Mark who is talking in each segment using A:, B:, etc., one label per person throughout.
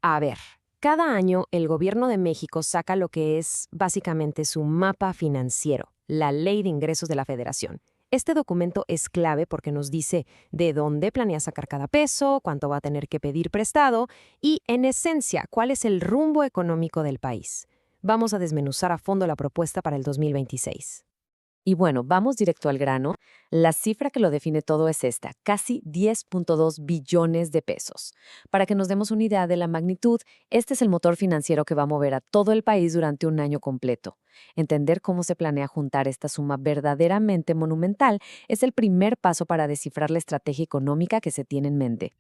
A: A ver, cada año el gobierno de México saca lo que es básicamente su mapa financiero, la Ley de Ingresos de la Federación. Este documento es clave porque nos dice de dónde planea sacar cada peso, cuánto va a tener que pedir prestado y, en esencia, cuál es el rumbo económico del país. Vamos a desmenuzar a fondo la propuesta para el 2026.
B: Y bueno, vamos directo al grano. La cifra que lo define todo es esta, casi 10.2 billones de pesos. Para que nos demos una idea de la magnitud, este es el motor financiero que va a mover a todo el país durante un año completo. Entender cómo se planea juntar esta suma verdaderamente monumental es el primer paso para descifrar la estrategia económica que se tiene en mente.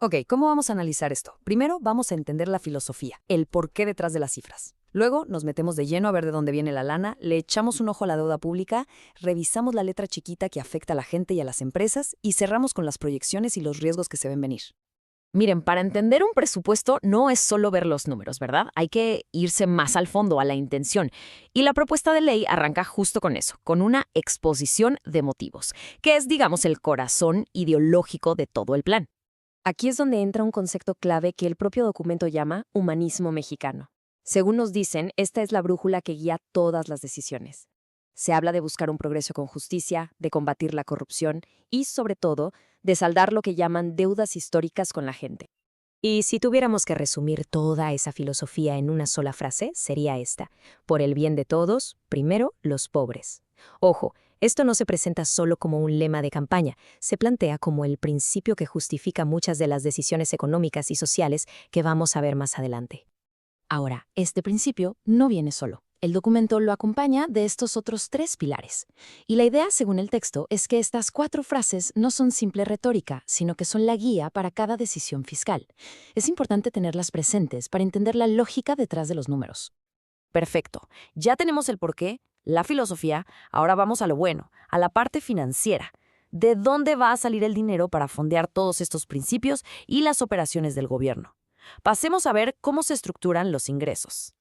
A: Ok, ¿cómo vamos a analizar esto? Primero vamos a entender la filosofía, el porqué detrás de las cifras. Luego nos metemos de lleno a ver de dónde viene la lana, le echamos un ojo a la deuda pública, revisamos la letra chiquita que afecta a la gente y a las empresas y cerramos con las proyecciones y los riesgos que se ven venir. Miren, para entender un presupuesto no es solo ver los números, ¿verdad? Hay que irse más al fondo, a la intención. Y la propuesta de ley arranca justo con eso, con una exposición de motivos, que es, digamos, el corazón ideológico de todo el plan. Aquí es donde entra un concepto clave que el propio documento llama humanismo mexicano. Según nos dicen, esta es la brújula que guía todas las decisiones. Se habla de buscar un progreso con justicia, de combatir la corrupción y, sobre todo, de saldar lo que llaman deudas históricas con la gente. Y si tuviéramos que resumir toda esa filosofía en una sola frase, sería esta: por el bien de todos, primero los pobres. Ojo, esto no se presenta solo como un lema de campaña, se plantea como el principio que justifica muchas de las decisiones económicas y sociales que vamos a ver más adelante. Ahora, este principio no viene solo. El documento lo acompaña de estos otros 3 pilares. Y la idea, según el texto, es que estas 4 frases no son simple retórica, sino que son la guía para cada decisión fiscal. Es importante tenerlas presentes para entender la lógica detrás de los números. Perfecto. Ya tenemos el porqué, la filosofía, ahora vamos a lo bueno, a la parte financiera. ¿De dónde va a salir el dinero para fondear todos estos principios y las operaciones del gobierno? Pasemos a ver cómo se estructuran los ingresos.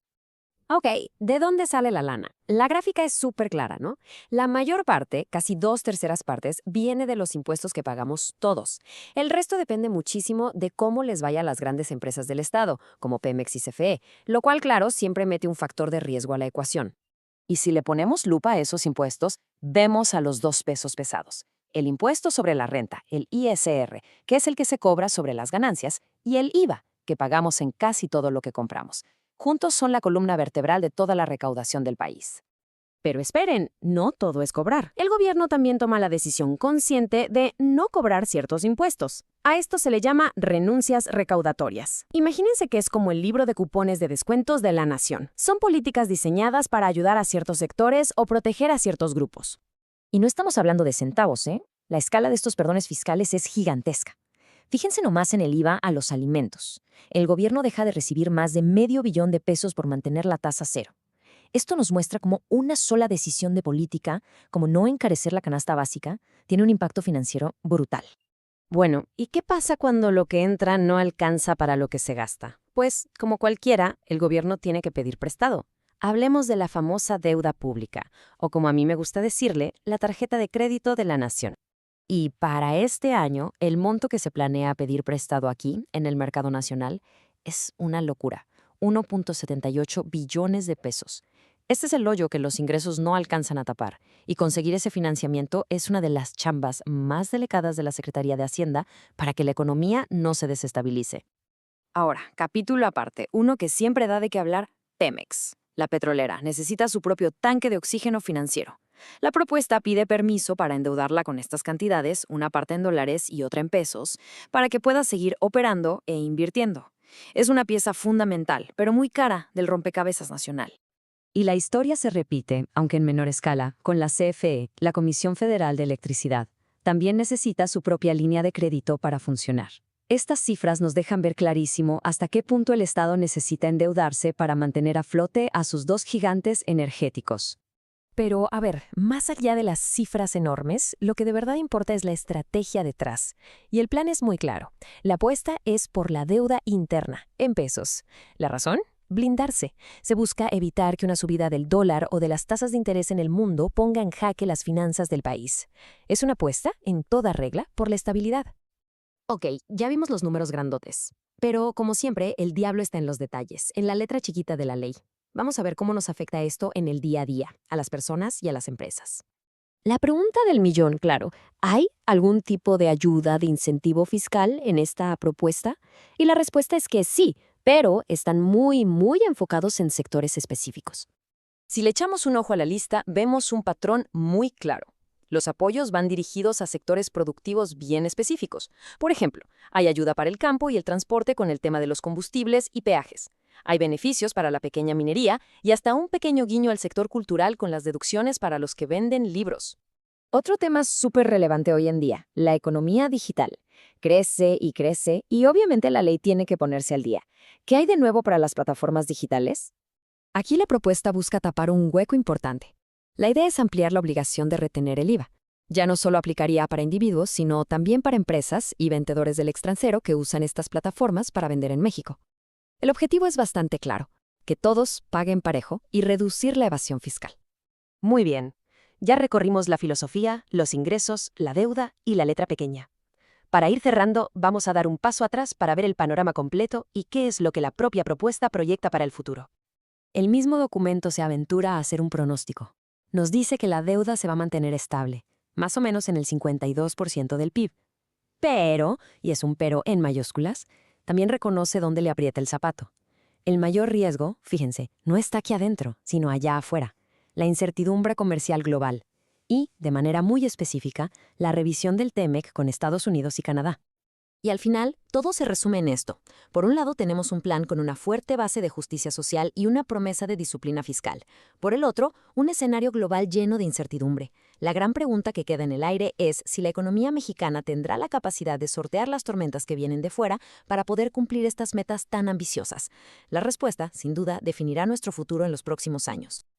A: Ok, ¿de dónde sale la lana? La gráfica es súper clara, ¿no? La mayor parte, casi 2/3 partes, viene de los impuestos que pagamos todos. El resto depende muchísimo de cómo les vaya a las grandes empresas del Estado, como Pemex y CFE, lo cual, claro, siempre mete un factor de riesgo a la ecuación. Y si le ponemos lupa a esos impuestos, vemos a los 2 pesos pesados. El impuesto sobre la renta, el ISR, que es el que se cobra sobre las ganancias, y el IVA, que pagamos en casi todo lo que compramos. Juntos son la columna vertebral de toda la recaudación del país. Pero esperen, no todo es cobrar. El gobierno también toma la decisión consciente de no cobrar ciertos impuestos. A esto se le llama renuncias recaudatorias. Imagínense que es como el libro de cupones de descuentos de la nación. Son políticas diseñadas para ayudar a ciertos sectores o proteger a ciertos grupos. Y no estamos hablando de centavos, ¿eh? La escala de estos perdones fiscales es gigantesca. Fíjense nomás en el IVA a los alimentos. El gobierno deja de recibir más de $500 millones de pesos por mantener la tasa cero. Esto nos muestra cómo una sola decisión de política, como no encarecer la canasta básica, tiene un impacto financiero brutal. Bueno, ¿y qué pasa cuando lo que entra no alcanza para lo que se gasta? Pues, como cualquiera, el gobierno tiene que pedir prestado. Hablemos de la famosa deuda pública, o como a mí me gusta decirle, la tarjeta de crédito de la nación. Y para este año, el monto que se planea pedir prestado aquí, en el mercado nacional, es una locura: 1.78 billones de pesos. Este es el hoyo que los ingresos no alcanzan a tapar, y conseguir ese financiamiento es una de las chambas más delicadas de la Secretaría de Hacienda para que la economía no se desestabilice. Ahora, capítulo aparte, uno que siempre da de qué hablar: Pemex. La petrolera necesita su propio tanque de oxígeno financiero. La propuesta pide permiso para endeudarla con estas cantidades, una parte en dólares y otra en pesos, para que pueda seguir operando e invirtiendo. Es una pieza fundamental, pero muy cara, del rompecabezas nacional.
B: Y la historia se repite, aunque en menor escala, con la CFE, la Comisión Federal de Electricidad. También necesita su propia línea de crédito para funcionar. Estas cifras nos dejan ver clarísimo hasta qué punto el Estado necesita endeudarse para mantener a flote a sus 2 gigantes energéticos.
A: Pero, a ver, más allá de las cifras enormes, lo que de verdad importa es la estrategia detrás. Y el plan es muy claro. La apuesta es por la deuda interna, en pesos. ¿La razón? Blindarse. Se busca evitar que una subida del dólar o de las tasas de interés en el mundo ponga en jaque las finanzas del país. Es una apuesta, en toda regla, por la estabilidad. Ok, ya vimos los números grandotes.
C: Pero, como siempre, el diablo está en los detalles, en la letra chiquita de la ley. Vamos a ver cómo nos afecta esto en el día a día, a las personas y a las empresas. La pregunta del millón, claro, ¿hay algún tipo de ayuda, de incentivo fiscal en esta propuesta? Y la respuesta es que sí, pero están muy enfocados en sectores específicos.
A: Si le echamos un ojo a la lista, vemos un patrón muy claro. Los apoyos van dirigidos a sectores productivos bien específicos. Por ejemplo, hay ayuda para el campo y el transporte con el tema de los combustibles y peajes. Hay beneficios para la pequeña minería y hasta un pequeño guiño al sector cultural con las deducciones para los que venden libros.
C: Otro tema súper relevante hoy en día, la economía digital. Crece y obviamente la ley tiene que ponerse al día. ¿Qué hay de nuevo para las plataformas digitales?
A: Aquí la propuesta busca tapar un hueco importante. La idea es ampliar la obligación de retener el IVA. Ya no solo aplicaría para individuos, sino también para empresas y vendedores del extranjero que usan estas plataformas para vender en México. El objetivo es bastante claro, que todos paguen parejo y reducir la evasión fiscal.
D: Muy bien. Ya recorrimos la filosofía, los ingresos, la deuda y la letra pequeña. Para ir cerrando, vamos a dar un paso atrás para ver el panorama completo y qué es lo que la propia propuesta proyecta para el futuro.
C: El mismo documento se aventura a hacer un pronóstico. Nos dice que la deuda se va a mantener estable, más o menos en el 52% del PIB. Pero, y es un pero en mayúsculas, también reconoce dónde le aprieta el zapato. El mayor riesgo, fíjense, no está aquí adentro, sino allá afuera. La incertidumbre comercial global. Y, de manera muy específica, la revisión del TEMEC con Estados Unidos y Canadá.
A: Y al final, todo se resume en esto. Por un lado, tenemos un plan con una fuerte base de justicia social y una promesa de disciplina fiscal. Por el otro, un escenario global lleno de incertidumbre. La gran pregunta que queda en el aire es si la economía mexicana tendrá la capacidad de sortear las tormentas que vienen de fuera para poder cumplir estas metas tan ambiciosas. La respuesta, sin duda, definirá nuestro futuro en los próximos años.